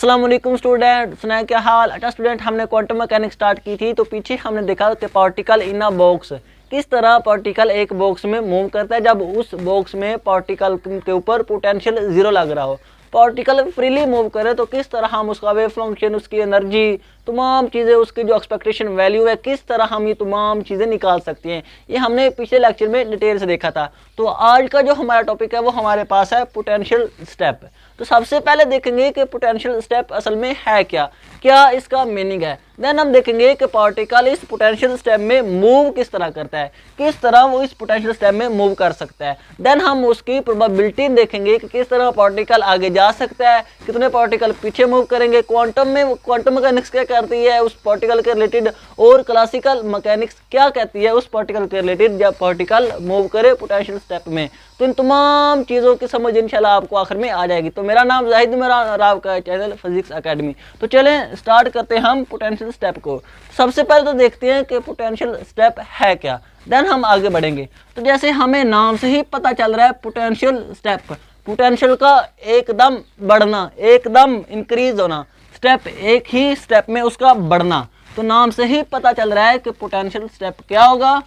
अस्सलाम वालेकुम स्टूडेंट, सुना क्या हाल। अच्छा स्टूडेंट, हमने क्वांटम मैकेनिक्स स्टार्ट की थी तो पीछे हमने देखा कि पार्टिकल इन अ बॉक्स, किस तरह पार्टिकल एक बॉक्स में मूव करता है जब उस बॉक्स में पार्टिकल के ऊपर पोटेंशियल जीरो लग रहा हो। पार्टिकल फ्रीली मूव करे तो किस तरह हम उसका वेव फंक्शन, उसकी एनर्जी, तमाम चीज़ें, उसकी जो एक्सपेक्टेशन वैल्यू है, किस तरह हम ये तमाम चीज़ें निकाल सकते हैं, ये हमने पिछले लेक्चर में डिटेल से देखा था। तो आज का जो हमारा टॉपिक है वो हमारे पास है पोटेंशियल स्टेप। तो सबसे पहले देखेंगे कि पोटेंशियल स्टेप असल में है क्या, क्या इसका मीनिंग है। देन हम देखेंगे कि पार्टिकल इस पोटेंशियल स्टेप में मूव किस तरह करता है, किस तरह वो इस पोटेंशियल स्टेप में मूव कर सकता है। देन हम उसकी प्रोबेबिलिटी देखेंगे कि किस तरह पार्टिकल आगे जा सकता है, कितने पार्टिकल पीछे मूव करेंगे, क्वांटम मैकेनिक्स क्या करती है उस पार्टिकल के रिलेटेड, और क्लासिकल मैकेनिक्स क्या कहती है उस पार्टिकल के रिलेटेड जब पार्टिकल मूव करे पोटेंशियल स्टेप में। तो इन तमाम चीज़ों की समझ इंशाल्लाह आपको आखिर में आ जाएगी। तो मेरा नाम जाहिद, मेरा राव का चैनल फिजिक्स एकेडमी। तो चलें स्टार्ट करते हैं हम पोटेंशियल स्टेप को। सबसे पहले तो देखते हैं कि पोटेंशियल स्टेप है क्या, देन हम आगे बढ़ेंगे। तो जैसे हमें नाम से ही पता चल रहा है पोटेंशियल स्टेप, पोटेंशियल का एकदम बढ़ना, एकदम इंक्रीज होना, स्टेप एक ही स्टेप में उसका बढ़ना। तो नाम से ही पता चल रहा है कि पोटेंशियल स्टेप क्या होगा।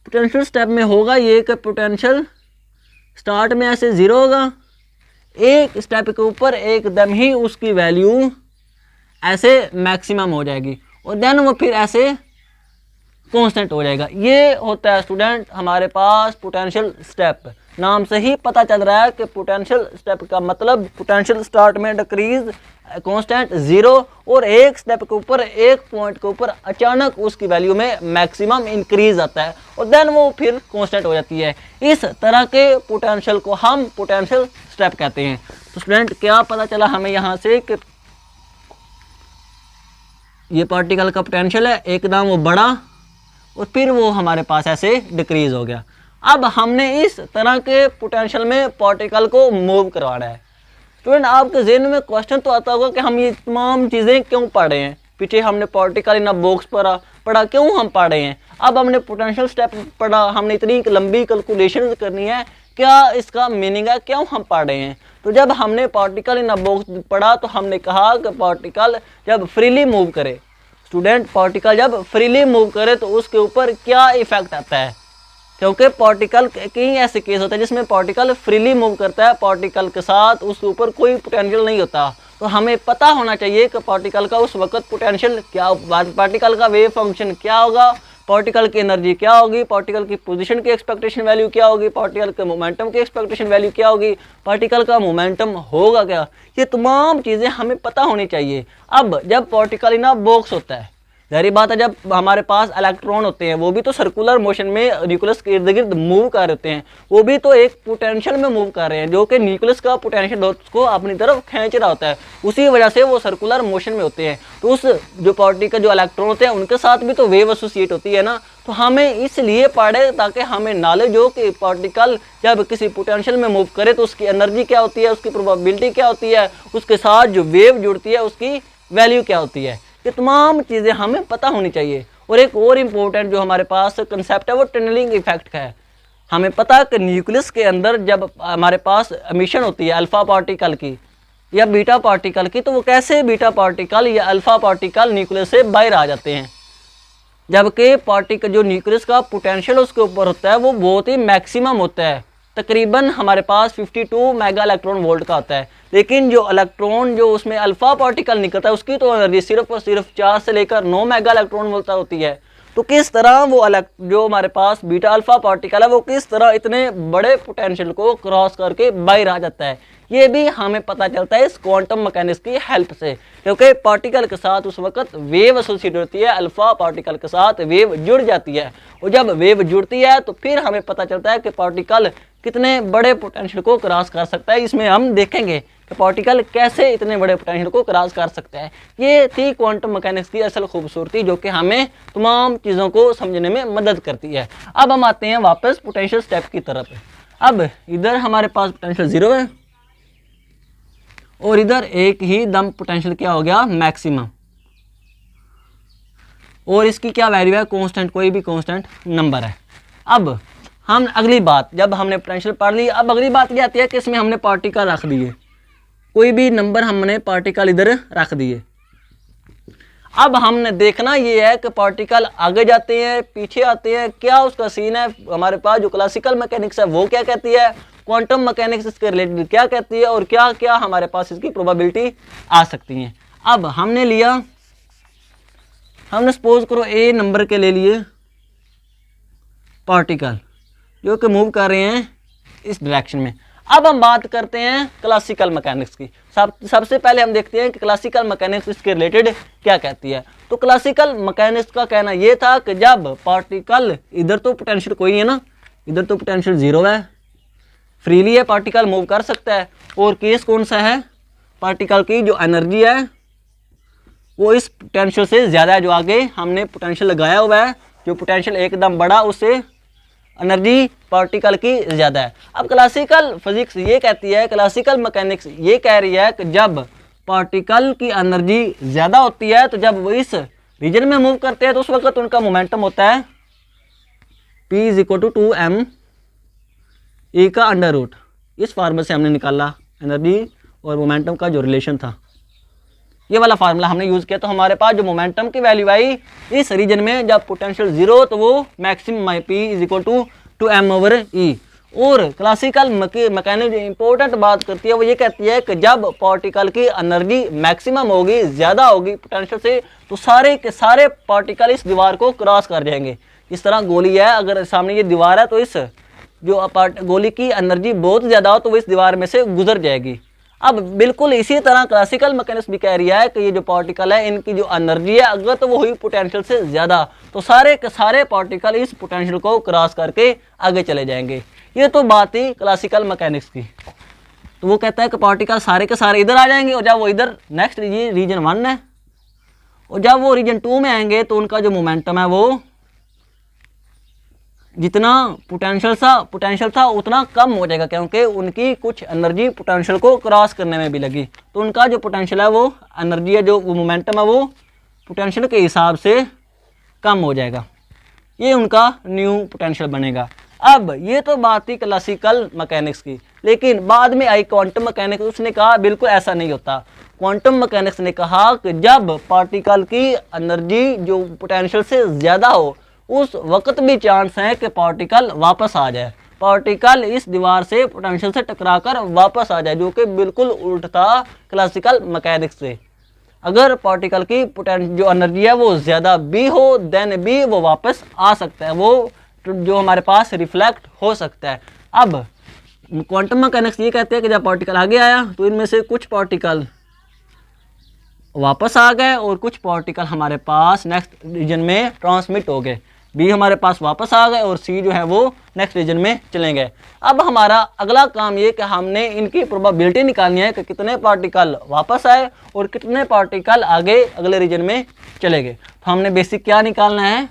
पोटेंशियल स्टेप में होगा ये कि पोटेंशियल स्टार्ट में ऐसे जीरो होगा, एक स्टेप के ऊपर एकदम ही उसकी वैल्यू ऐसे मैक्सिमम हो जाएगी और देन वो फिर ऐसे कांस्टेंट हो जाएगा। ये होता है स्टूडेंट हमारे पास पोटेंशियल स्टेप। नाम से ही पता चल रहा है कि पोटेंशियल स्टेप का मतलब पोटेंशियल स्टार्ट में डिक्रीज, कांस्टेंट जीरो, और एक स्टेप के ऊपर, एक पॉइंट के ऊपर अचानक उसकी वैल्यू में मैक्सिमम इंक्रीज आता है और देन वो फिर कांस्टेंट हो जाती है। इस तरह के पोटेंशियल को हम पोटेंशियल स्टेप कहते हैं। तो स्टूडेंट क्या पता चला हमें यहाँ से कि ये पार्टिकल का पोटेंशियल है, एकदम वो बढ़ा और फिर वो हमारे पास ऐसे डिक्रीज हो गया। अब हमने इस तरह के पोटेंशियल में पार्टिकल को मूव करवाना है। स्टूडेंट आपके ज़हन में क्वेश्चन तो आता होगा कि हम ये तमाम चीज़ें क्यों पढ़ रहे हैं। पीछे हमने पार्टिकल इन अ बॉक्स पढ़ा, क्यों हम पढ़ रहे हैं। अब हमने पोटेंशियल स्टेप पढ़ा, हमने इतनी लंबी कैलकुलेशन करनी है, क्या इसका मीनिंग है, क्यों हम पढ़ रहे हैं। तो जब हमने पार्टिकल इन अ बॉक्स पढ़ा तो हमने कहा कि पार्टिकल जब फ्रीली मूव करे, स्टूडेंट पार्टिकल जब फ्रीली मूव करे तो उसके ऊपर क्या इफेक्ट आता है। क्योंकि पार्टिकल कई ऐसे केस होते हैं जिसमें पार्टिकल फ्रीली मूव करता है, पार्टिकल के साथ उसके ऊपर कोई पोटेंशियल नहीं होता। तो हमें पता होना चाहिए कि पार्टिकल का उस वक्त पोटेंशियल क्या, पार्टिकल का वेव फंक्शन क्या होगा, पार्टिकल की एनर्जी क्या होगी, पार्टिकल की पोजीशन की एक्सपेक्टेशन वैल्यू क्या होगी, पार्टिकल के मोमेंटम की एक्सपेक्टेशन वैल्यू क्या होगी, पार्टिकल का मोमेंटम होगा क्या। ये तमाम चीज़ें हमें पता होनी चाहिए। अब जब पार्टिकल इन अ बॉक्स होता है, जाहिर बात है जब हमारे पास इलेक्ट्रॉन होते हैं वो भी तो सर्कुलर मोशन में न्यूक्लियस के इर्द गिर्द मूव कर रहे होते हैं, वो भी तो एक पोटेंशियल में मूव कर रहे हैं जो कि न्यूक्लियस का पोटेंशियल उसको अपनी तरफ खींच रहा होता है, उसी वजह से वो सर्कुलर मोशन में होते हैं। तो उस जो पार्टिकल जो इलेक्ट्रॉन होते हैं उनके साथ भी तो वेव एसोसिएट होती है ना। तो हमें इसलिए पढ़े ताकि हमें नॉलेज हो कि पार्टिकल जब किसी पोटेंशियल में मूव करे तो उसकी एनर्जी क्या होती है, उसकी प्रोबेबिलिटी क्या होती है, उसके साथ जो वेव जुड़ती है उसकी वैल्यू क्या होती है। ये तमाम चीज़ें हमें पता होनी चाहिए। और एक और इम्पोर्टेंट जो हमारे पास कंसेप्ट है वो टनलिंग इफेक्ट का है। हमें पता है कि न्यूक्लियस के अंदर जब हमारे पास एमिशन होती है अल्फा पार्टिकल की या बीटा पार्टिकल की, तो वो कैसे बीटा पार्टिकल या अल्फा पार्टिकल न्यूक्लियस से बाहर आ जाते हैं, जबकि पार्टिकल जो न्यूक्लियस का पोटेंशियल उसके ऊपर होता है वो बहुत ही मैक्सिमम होता है, तकरीबन हमारे पास 52 मेगा इलेक्ट्रॉन वोल्ट का होता है। लेकिन जो इलेक्ट्रॉन जो उसमें अल्फा पार्टिकल निकलता है उसकी तो एनर्जी सिर्फ और सिर्फ 4 से लेकर 9 मेगा इलेक्ट्रॉन वोल्ट तक होती है। तो किस तरह वो जो हमारे पास बीटा अल्फा पार्टिकल है वो किस तरह इतने बड़े पोटेंशियल को क्रॉस करके बाहर आ जाता है, ये भी हमें पता चलता है इस क्वांटम मैकेनिक्स की हेल्प से। क्योंकि पार्टिकल के साथ उस वक्त वेव एसोसिएट होती है, अल्फा पार्टिकल के साथ वेव जुड़ जाती है, और जब वेव जुड़ती है तो फिर हमें पता चलता है कि पार्टिकल कितने बड़े पोटेंशियल को क्रॉस कर सकता है। इसमें हम देखेंगे कि पार्टिकल कैसे इतने बड़े पोटेंशियल को क्रॉस कर सकता है। ये थी क्वांटम मैकेनिक्स की असल खूबसूरती जो कि हमें तमाम चीज़ों को समझने में मदद करती है। अब हम आते हैं वापस पोटेंशियल स्टेप की तरफ। अब इधर हमारे पास पोटेंशियल जीरो है और इधर एक ही दम पोटेंशियल क्या हो गया, मैक्सिमम, और इसकी क्या वैल्यू है, कांस्टेंट, कोई भी कांस्टेंट नंबर है। अब हम अगली बात, जब हमने पोटेंशियल पढ़ ली, अब अगली बात क्या आती है कि इसमें हमने पार्टिकल रख दिए। कोई भी नंबर हमने पार्टिकल इधर रख दिए। अब हमने देखना ये है कि पार्टिकल आगे जाते हैं पीछे आते हैं, क्या उसका सीन है। हमारे पास जो क्लासिकल मैकेनिक्स है वो क्या कहती है, क्वांटम मैकेनिक्स इसके रिलेटेड क्या कहती है, और क्या क्या हमारे पास इसकी प्रोबेबिलिटी आ सकती है। अब हमने लिया, हमने सपोज करो ए नंबर के ले लिए पार्टिकल जो कि मूव कर रहे हैं इस डायरेक्शन में। अब हम बात करते हैं क्लासिकल मैकेनिक्स की। सबसे पहले हम देखते हैं कि क्लासिकल मैकेनिक्स इसके रिलेटेड क्या कहती है। तो क्लासिकल मैकेनिक्स का कहना ये था कि जब पार्टिकल, इधर तो पोटेंशियल कोई है ना, इधर तो पोटेंशियल जीरो है, फ्रीली है, पार्टिकल मूव कर सकता है। और केस कौन सा है, पार्टिकल की जो एनर्जी है वो इस पोटेंशियल से ज़्यादा है, जो आगे हमने पोटेंशियल लगाया हुआ है, जो पोटेंशियल एकदम बड़ा उससे एनर्जी पार्टिकल की ज़्यादा है। अब क्लासिकल फिजिक्स ये कहती है, क्लासिकल मैकेनिक्स ये कह रही है कि जब पार्टिकल की एनर्जी ज़्यादा होती है तो जब वो इस रीजन में मूव करते हैं तो उस वक्त उनका मोमेंटम होता है P = 2m E का अंडर रूट। इस फार्मूले से हमने निकाला एनर्जी और मोमेंटम का जो रिलेशन था, ये वाला फार्मूला हमने यूज़ किया। तो हमारे पास जो मोमेंटम की वैल्यू आई इस रीजन में जब पोटेंशियल जीरो तो वो मैक्सिमम P = 2m/E। और क्लासिकल मैकेनिक्स इंपॉर्टेंट बात करती है, वो ये कहती है कि जब पार्टिकल की एनर्जी मैक्सिमम होगी, ज़्यादा होगी पोटेंशियल से, तो सारे के सारे पार्टिकल इस दीवार को क्रॉस कर जाएंगे। इस तरह गोली है, अगर सामने ये दीवार है तो इस जो गोली की एनर्जी बहुत ज़्यादा हो तो वो इस दीवार में से गुजर जाएगी। अब बिल्कुल इसी तरह क्लासिकल मैकेनिक्स भी कह रही है कि ये जो पार्टिकल है इनकी जो एनर्जी है अगर तो वो हुई पोटेंशियल से ज़्यादा तो सारे के सारे पार्टिकल इस पोटेंशियल को क्रॉस करके आगे चले जाएंगे। ये तो बात ही क्लासिकल मैकेनिक्स की। तो वो कहता है कि पार्टिकल सारे के सारे इधर आ जाएंगे, और जब वो इधर नेक्स्ट ये रीजन 1 है, और जब वो रीजन 2 में आएंगे तो उनका जो मोमेंटम है वो जितना पोटेंशियल था उतना कम हो जाएगा, क्योंकि उनकी कुछ एनर्जी पोटेंशियल को क्रॉस करने में भी लगी। तो उनका जो पोटेंशियल है वो एनर्जी है, जो मोमेंटम है वो पोटेंशियल के हिसाब से कम हो जाएगा। ये उनका न्यू पोटेंशियल बनेगा। अब ये तो बात थी क्लासिकल मैकेनिक्स की, लेकिन बाद में आई क्वांटम मैकेनिक्स। उसने कहा बिल्कुल ऐसा नहीं होता। क्वांटम मैकेनिक्स ने कहा कि जब पार्टिकल की एनर्जी जो पोटेंशियल से ज़्यादा हो उस वक्त भी चांस है कि पार्टिकल वापस आ जाए, पार्टिकल इस दीवार से पोटेंशियल से टकराकर वापस आ जाए, जो कि बिल्कुल उल्ट था क्लासिकल मैकेनिक्स से। अगर पार्टिकल की जो एनर्जी है वो ज़्यादा भी हो देन भी वो वापस आ सकता है, वो जो हमारे पास रिफ्लेक्ट हो सकता है। अब क्वांटम मैकेनिक्स ये कहते हैं कि जब पार्टिकल आगे आया तो इनमें से कुछ पार्टिकल वापस आ गए और कुछ पार्टिकल हमारे पास नेक्स्ट रीजन में ट्रांसमिट हो गए। बी हमारे पास वापस आ गए और सी जो है वो नेक्स्ट रीजन में चले गए। अब हमारा अगला काम ये कि हमने इनकी प्रोबेबिलिटी निकालनी है कि कितने पार्टिकल वापस आए और कितने पार्टिकल आगे अगले रीजन में चले गए। तो हमने बेसिक क्या निकालना है,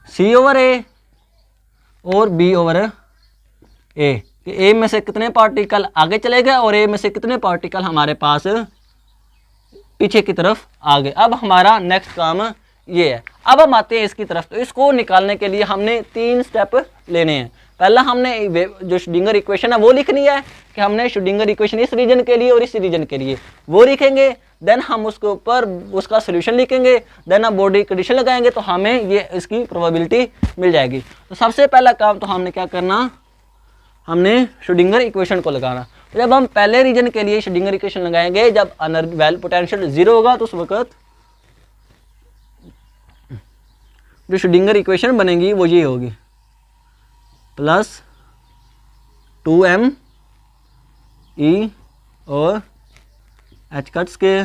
C/A और B/A कि ए में से कितने पार्टिकल आगे चले गए और ए में से कितने पार्टिकल हमारे पास पीछे की तरफ आ गए। अब हमारा नेक्स्ट काम ये है। अब हम आते हैं इसकी तरफ। तो इसको निकालने के लिए हमने 3 स्टेप लेने हैं। पहला हमने जो श्रोडिंगर इक्वेशन है वो लिखनी है कि हमने श्रोडिंगर इक्वेशन इस रीजन के लिए और इस रीजन के लिए वो लिखेंगे। देन हम उसके ऊपर उसका सोल्यूशन लिखेंगे। देन हम बॉडी कंडीशन लगाएंगे तो हमें ये इसकी प्रोबेबिलिटी मिल जाएगी। तो सबसे पहला काम तो हमने क्या करना, हमने श्रोडिंगर इक्वेशन को लगाना। तो जब हम पहले रीजन के लिए श्रोडिंगर इक्वेशन लगाएंगे, जब वैल्यू पोटेंशियल 0 होगा तो उस वक्त जो श्रोडिंगर इक्वेशन बनेगी वो ये होगी +2m E और h कट्स के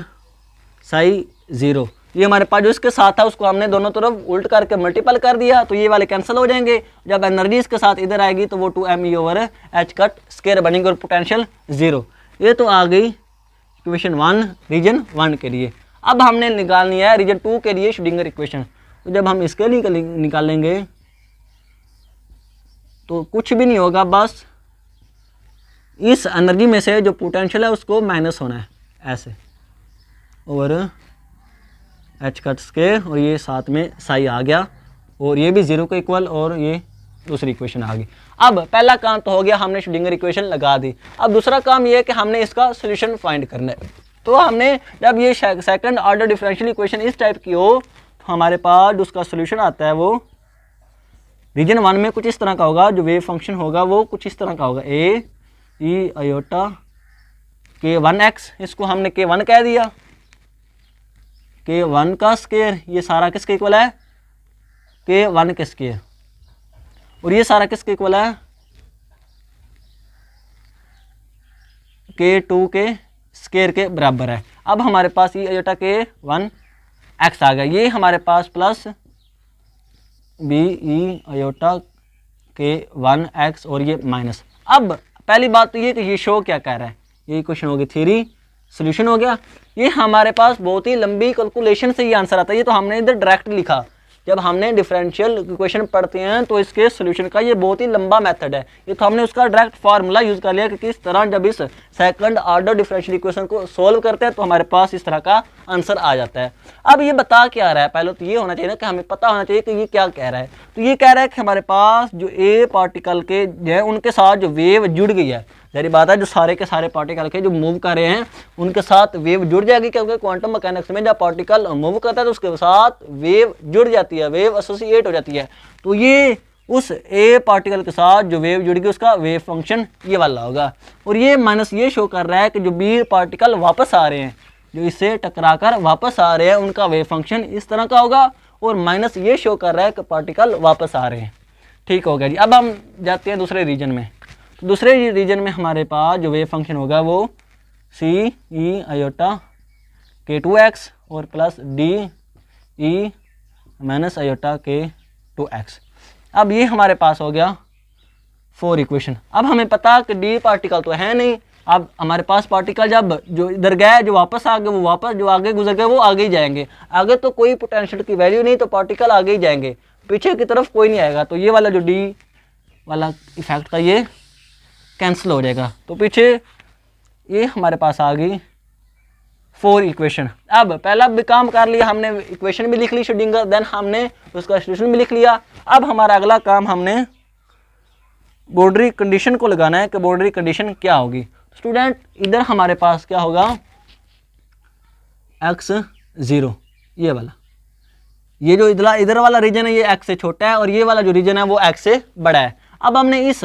साई 0। ये हमारे पास जो इसके साथ था उसको हमने दोनों तरफ उल्ट करके मल्टीपल कर दिया तो ये वाले कैंसिल हो जाएंगे। जब एनर्जी इसके साथ इधर आएगी तो वो 2m E over h cut square बनेंगे और पोटेंशियल 0। ये तो आ गई इक्वेशन 1 रीजन 1 के लिए। अब हमने निकालनी है रीजन 2 के लिए श्रोडिंगर इक्वेशन। तो जब हम इसके लिए निकालेंगे तो कुछ भी नहीं होगा, बस इस एनर्जी में से जो पोटेंशियल है उसको माइनस होना है ऐसे ओवर h कट्स के, और ये साथ में साई आ गया और ये भी 0 के इक्वल और ये दूसरी इक्वेशन आ गई। अब पहला काम तो हो गया, हमने श्रोडिंगर इक्वेशन लगा दी। अब दूसरा काम ये है कि हमने इसका सोल्यूशन फाइंड करना है। तो हमने जब ये सेकंड ऑर्डर डिफरेंशियल इक्वेशन इस टाइप की हो तो हमारे पास जो उसका सोल्यूशन आता है वो रीजन 1 में कुछ इस तरह का होगा। जो वेव फंक्शन होगा वो कुछ इस तरह का होगा, ए ई आयोटा k1x, इसको हमने k1 कह दिया। k1 का स्क्वायर ये सारा किसके इक्वल है, k1 के स्क्वायर, और ये सारा किसके इक्वल है, k2 के स्क्वायर के बराबर है। अब हमारे पास ये आयोटा k1x आ गया, ये हमारे पास plus b e iota k1x और ये माइनस। अब पहली बात तो ये कि ये शो क्या कह रहा है, ये क्वेश्चन हो गया थ्योरी, सोल्यूशन हो गया। ये हमारे पास बहुत ही लंबी कैलकुलेशन से ये आंसर आता है। ये तो हमने इधर डायरेक्ट लिखा, जब हमने डिफरेंशियल इक्वेशन पढ़ते हैं तो इसके सोल्यूशन का ये बहुत ही लंबा मेथड है। ये तो हमने उसका डायरेक्ट फार्मूला यूज कर लिया कि किस तरह जब इस सेकंड ऑर्डर डिफरेंशियल इक्वेशन को सोल्व करते हैं तो हमारे पास इस तरह का आंसर आ जाता है। अब ये बता क्या रहा है, पहले तो ये होना चाहिए ना कि हमें पता होना चाहिए कि ये क्या कह रहा है। तो ये कह रहा है कि हमारे पास जो ए पार्टिकल के जो है उनके साथ जो वेव जुड़ गई है, जारी बात है जो सारे के सारे पार्टिकल के जो मूव कर रहे हैं उनके साथ वेव जुड़ जाएगी, क्योंकि क्वांटम मैकेनिक्स में जब पार्टिकल मूव करता है तो उसके साथ वेव जुड़ जाती है, वेव एसोसिएट हो जाती है। तो ये उस ए पार्टिकल के साथ जो वेव जुड़ गई उसका वेव फंक्शन ये वाला होगा। और ये माइनस ये शो कर रहा है कि जो बी पार्टिकल वापस आ रहे हैं, जो इससे टकराकर वापस आ रहे हैं, उनका वेव फंक्शन इस तरह का होगा। और माइनस ये शो कर रहा है कि पार्टिकल वापस आ रहे हैं। ठीक हो गया जी। अब हम जाते हैं दूसरे रीजन में। तो दूसरे रीजन में हमारे पास जो वेव फंक्शन होगा वो सी ई आयोटा k2x और plus D E minus iota k2x। अब ये हमारे पास हो गया 4 इक्वेशन। अब हमें पता कि डी पार्टिकल तो है नहीं, अब हमारे पास पार्टिकल जब जो इधर गए जो वापस आ गए वो वापस, जो आगे गुजर गए वो आगे ही जाएंगे। आगे तो कोई पोटेंशियल की वैल्यू नहीं तो पार्टिकल आगे ही जाएंगे, पीछे की तरफ कोई नहीं आएगा। तो ये वाला जो डी वाला इफेक्ट था ये कैंसिल हो जाएगा। तो पीछे ये हमारे पास आ गई 4 इक्वेशन। अब पहला भी काम कर लिया हमने, इक्वेशन भी लिख ली श्रोडिंगर, देन हमने उसका सोल्यूशन भी लिख लिया। अब हमारा अगला काम हमने बाउंड्री कंडीशन को लगाना है कि बाउंड्री कंडीशन क्या होगी। स्टूडेंट इधर हमारे पास क्या होगा, x0, ये वाला, ये जो इधर वाला रीजन है ये x से छोटा है और ये वाला जो रीजन है वो x से बड़ा है। अब हमने इस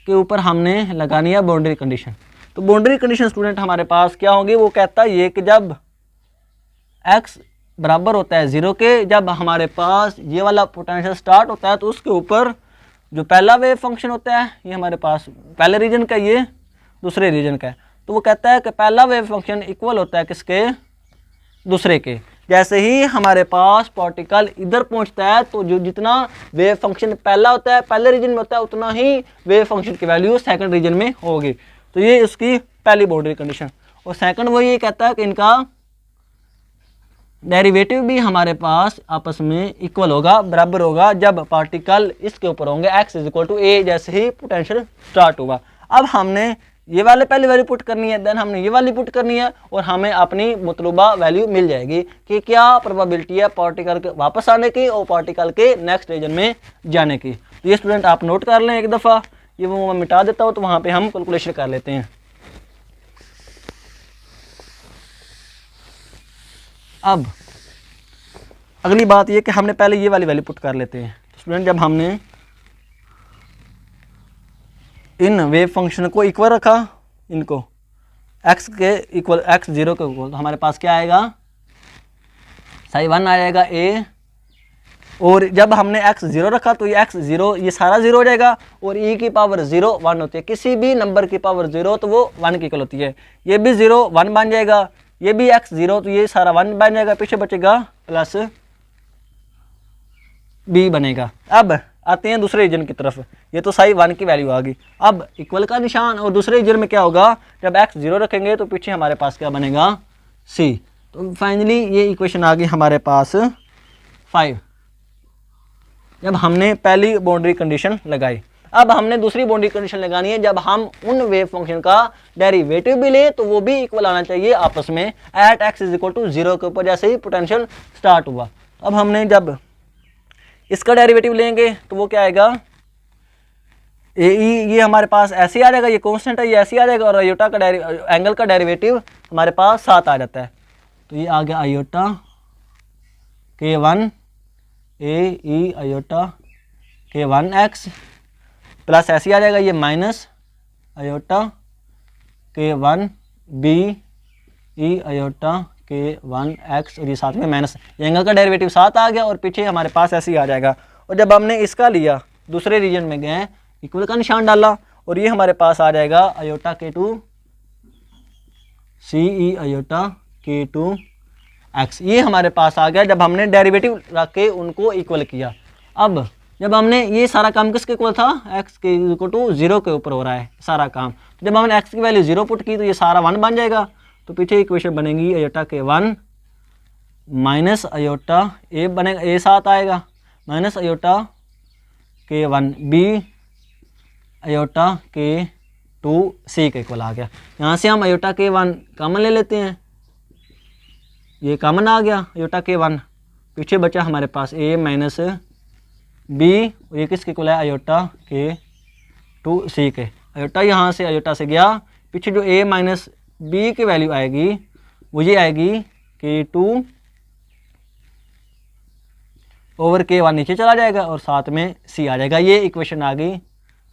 के ऊपर हमने लगानी है बाउंड्री कंडीशन। तो बाउंड्री कंडीशन स्टूडेंट हमारे पास क्या होगी, वो कहता है ये कि जब x बराबर होता है 0 के, जब हमारे पास ये वाला पोटेंशियल स्टार्ट होता है तो उसके ऊपर जो पहला वेव फंक्शन होता है, ये हमारे पास पहले रीजन का, ये दूसरे रीजन का है, तो वो कहता है कि पहला वेव फंक्शन इक्वल होता है किसके, दूसरे के। जैसे ही हमारे पास पार्टिकल इधर पहुंचता है तो जो जितना वेव फंक्शन पहला होता है पहले रीजन में होता है उतना ही वेव फंक्शन की वैल्यू सेकंड रीजन में होगी। तो ये उसकी पहली बाउंड्री कंडीशन। और सेकंड वो ये कहता है कि इनका डेरिवेटिव भी हमारे पास आपस में इक्वल होगा, बराबर होगा, जब पार्टिकल इसके ऊपर होंगे x = a, जैसे ही पोटेंशियल स्टार्ट होगा। अब हमने ये वाले पहली वैल्यू पुट करनी है, देन हमने ये वाली पुट करनी है और हमें अपनी मतलूबा वैल्यू मिल जाएगी कि क्या प्रोबेबिलिटी है पार्टिकल के वापस आने की और पार्टिकल के नेक्स्ट रीजन में जाने की। तो ये स्टूडेंट आप नोट कर लें एक दफ़ा, ये वो मैं मिटा देता हूँ तो वहाँ पे हम कैलकुलेशन कर लेते हैं। अब अगली बात ये कि हमने पहले ये वाली वैल्यू पुट कर लेते हैं। तो स्टूडेंट जब हमने इन वेव फंक्शन को इक्वल रखा, इनको x के इक्वल, x0 के इक्वल, तो हमारे पास क्या आएगा, साई 1 आ जाएगा a। और जब हमने x0 रखा तो ये x0 ये सारा 0 हो जाएगा और e की पावर 0 1 होती है। किसी भी नंबर की पावर 0 तो वो 1 की इक्वल होती है। ये भी 0 1 बन जाएगा, ये भी x0 तो ये सारा 1 बन जाएगा, पीछे बचेगा प्लस b बनेगा। अब आते हैं दूसरे रीजन की तरफ, ये तो साई 1 की वैल्यू आ गई। अब इक्वल का निशान, और दूसरे रीजन में क्या होगा, जब x0 रखेंगे तो पीछे हमारे पास क्या बनेगा, c। तो फाइनली ये इक्वेशन आ गई हमारे पास 5, जब हमने पहली बाउंड्री कंडीशन लगाई। अब हमने दूसरी बाउंड्री कंडीशन लगानी है, जब हम उन वेव फंक्शन का डेरिवेटिव भी ले तो वो भी इक्वल आना चाहिए आपस में एट x = 0 के ऊपर, जैसे ही पोटेंशियल स्टार्ट हुआ। अब हमने जब इसका डेरिवेटिव लेंगे तो वो क्या आएगा, ए ई ये हमारे पास ऐसे ही आ जाएगा, ये कांस्टेंट है, ये ऐसे ही आ जाएगा, और आयोटा का एंगल का डेरिवेटिव हमारे पास 7 आ जाता है। तो ये आ गया iota K1 a e iota K1 x plus ऐसे ही आ जाएगा, ये minus iota K1 b e iota K1 x, और ये साथ में माइनस, ये एंगल का डेरिवेटिव 7 आ गया, और पीछे हमारे पास ऐसे ही आ जाएगा। और जब हमने इसका लिया, दूसरे रीजन में गए, इक्वल का निशान डाला, और ये हमारे पास आ जाएगा आयोटा K2 सी ई आयोटा K2 x, ये हमारे पास आ गया जब हमने डेरिवेटिव रख के उनको इक्वल किया। अब जब हमने ये सारा काम किसके इक्वल था, x के इक्वल टू 0 के ऊपर हो रहा है सारा काम, जब हमने x की वैल्यू 0 पुट की तो ये सारा 1 बन जाएगा। तो पीछे इक्वेशन बनेगी आयोटा K1 माइनस आयोटा ए बनेगा, ए 7 आएगा, minus iota K1 B iota K2 C के इक्वल आ गया। यहाँ से हम आयोटा K1 कॉमन ले लेते हैं, ये कॉमन आ गया आयोटा K1, पीछे बचा हमारे पास a माइनस बी, ये किसके इक्वल है आयोटा K2 सी के। आयोटा यहाँ से आयोटा से गया, पीछे जो a माइनस बी की वैल्यू आएगी वो ये आएगी K2 ओवर K1 नीचे चला जाएगा, और साथ में c आ जाएगा। ये इक्वेशन आ गई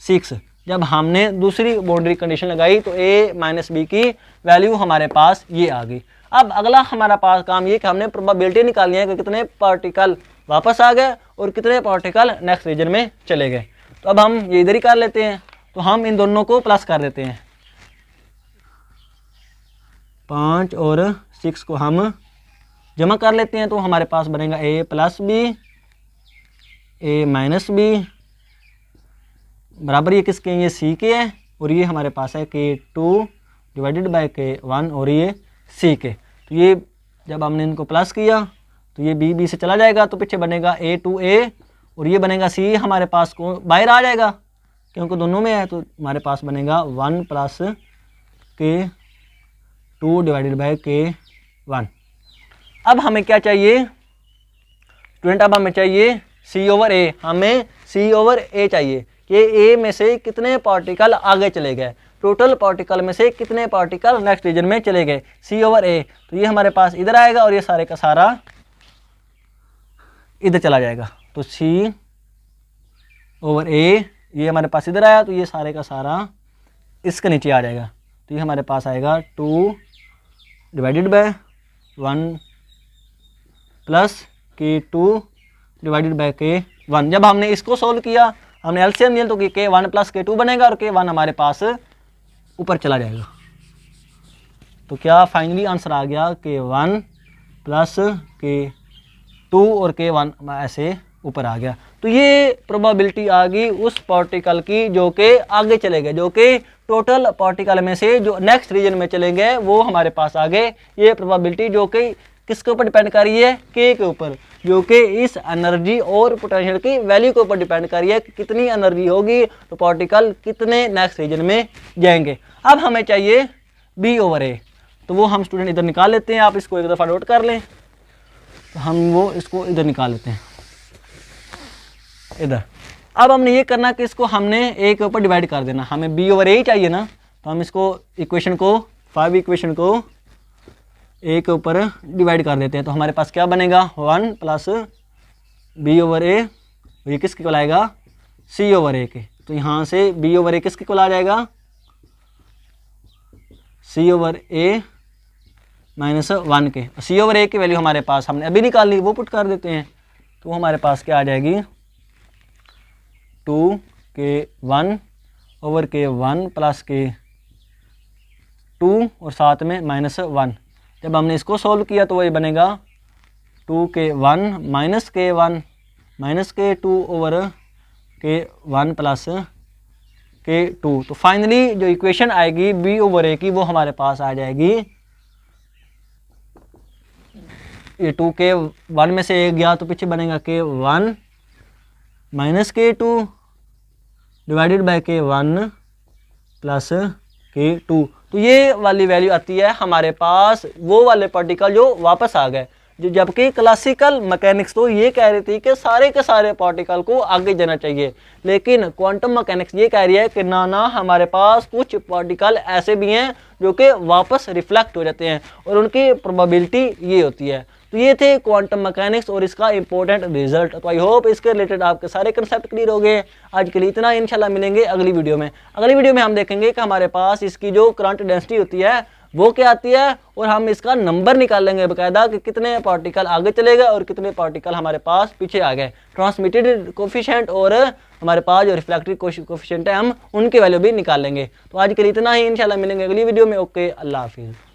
6। जब हमने दूसरी बाउंड्री कंडीशन लगाई तो a माइनस बी की वैल्यू हमारे पास ये आ गई। अब अगला हमारा पास काम ये कि हमने प्रोबेबिलिटी निकालनी है कि कितने पार्टिकल वापस आ गए और कितने पार्टिकल नेक्स्ट रीजन में चले गए। तो अब हम ये इधर ही कर लेते हैं, तो हम इन दोनों को प्लस कर देते हैं, 5 और 6 को हम जमा कर लेते हैं, तो हमारे पास बनेगा a plus B a minus B बराबर ये किसके हैं, ये c के है, और ये हमारे पास है K2 डिवाइडेड बाय K1, और ये c के। तो ये जब हमने इनको प्लस किया तो ये b से चला जाएगा, तो पीछे बनेगा a टू a, और ये बनेगा c हमारे पास को बाहर आ जाएगा क्योंकि दोनों में है, तो हमारे पास बनेगा 1 plus K2 divided by K1। अब हमें क्या चाहिए स्टूडेंट, अब हमें चाहिए c ओवर a, हमें c ओवर a चाहिए कि a में से कितने पार्टिकल आगे चले गए, टोटल पार्टिकल में से कितने पार्टिकल नेक्स्ट रीजन में चले गए, c ओवर a। तो ये हमारे पास इधर आएगा और ये सारे का सारा इधर चला जाएगा, तो c ओवर a ये हमारे पास इधर आया, तो ये सारे का सारा इसके नीचे आ जाएगा। तो ये हमारे पास आएगा 2 divided by 1 plus K2 divided by K1। जब हमने इसको सोल्व किया, हमने एलसीएम लिया, तो K1 प्लस K2 बनेगा, और K1 हमारे पास ऊपर चला जाएगा। तो क्या फाइनली आंसर आ गया K1 प्लस K2 और K1 ऐसे ऊपर आ गया। तो ये प्रोबेबिलिटी आ गई उस पार्टिकल की जो कि आगे चले गए, जो कि टोटल पार्टिकल में से जो नेक्स्ट रीजन में चले गए वो हमारे पास आ गए। ये प्रोबेबिलिटी जो कि किसके ऊपर डिपेंड कर रही है, K के ऊपर, जो कि इस एनर्जी और पोटेंशियल की वैल्यू के ऊपर डिपेंड कर रही है कि कितनी एनर्जी होगी तो पार्टिकल कितने नेक्स्ट रीजन में जाएंगे। अब हमें चाहिए B ओवर A, तो वो हम स्टूडेंट इधर निकाल लेते हैं, आप इसको एक दफ़ा नोट कर लें। तो हम वो इसको इधर निकाल लेते हैं इधर। अब हमने ये करना कि इसको हमने A के ऊपर डिवाइड कर देना, हमें B ओवर A ही चाहिए ना, तो हम इसको इक्वेशन को 5 इक्वेशन को A के ऊपर डिवाइड कर देते हैं। तो हमारे पास क्या बनेगा 1 प्लस B ओवर A, ये किसके इक्वल आएगा C ओवर A के। तो यहाँ से B ओवर A किसके इक्वल आ जाएगा C ओवर A माइनस 1 के। C ओवर A की वैल्यू हमारे पास हमने अभी निकाल ली, वो पुट कर देते हैं। तो हमारे पास क्या आ जाएगी 2K1 over K1 plus K2 और साथ में माइनस 1। जब हमने इसको सॉल्व किया तो वही बनेगा 2K1 minus K1 minus K2 over K1 plus K2। तो फाइनली जो इक्वेशन आएगी B ओवर A की वो हमारे पास आ जाएगी, ये 2K1 में से एक गया तो पीछे बनेगा K1 minus K2 divided by K1 plus K2। तो ये वाली वैल्यू आती है हमारे पास वो वाले पार्टिकल जो वापस आ गए, जबकि क्लासिकल मैकेनिक्स तो ये कह रही थी कि सारे के सारे पार्टिकल को आगे जाना चाहिए, लेकिन क्वांटम मैकेनिक्स ये कह रही है कि ना हमारे पास कुछ पार्टिकल ऐसे भी हैं जो कि वापस रिफ्लेक्ट हो जाते हैं और उनकी प्रोबेबिलिटी ये होती है। तो ये थे क्वांटम मैकेनिक्स और इसका इंपॉर्टेंट रिजल्ट। तो आई होप इसके रिलेटेड आपके सारे कंसेप्ट क्लियर हो गए। आज के लिए इतना, इंशाल्लाह मिलेंगे अगली वीडियो में। अगली वीडियो में हम देखेंगे कि हमारे पास इसकी जो करंट डेंसिटी होती है वो क्या आती है और हम इसका नंबर निकालेंगे बाकायदा कि कितने पार्टिकल आगे चले गए और कितने पार्टिकल हमारे पास पीछे आ गए। ट्रांसमिटेड कोफिशिएंट और हमारे पास जो रिफ्लेक्टेड कोफिशिएंट है हम उनके वैल्यू भी निकालेंगे। तो आज के लिए इतना ही, इंशाल्लाह मिलेंगे अगली वीडियो में। ओके, अल्लाह हाफिज़।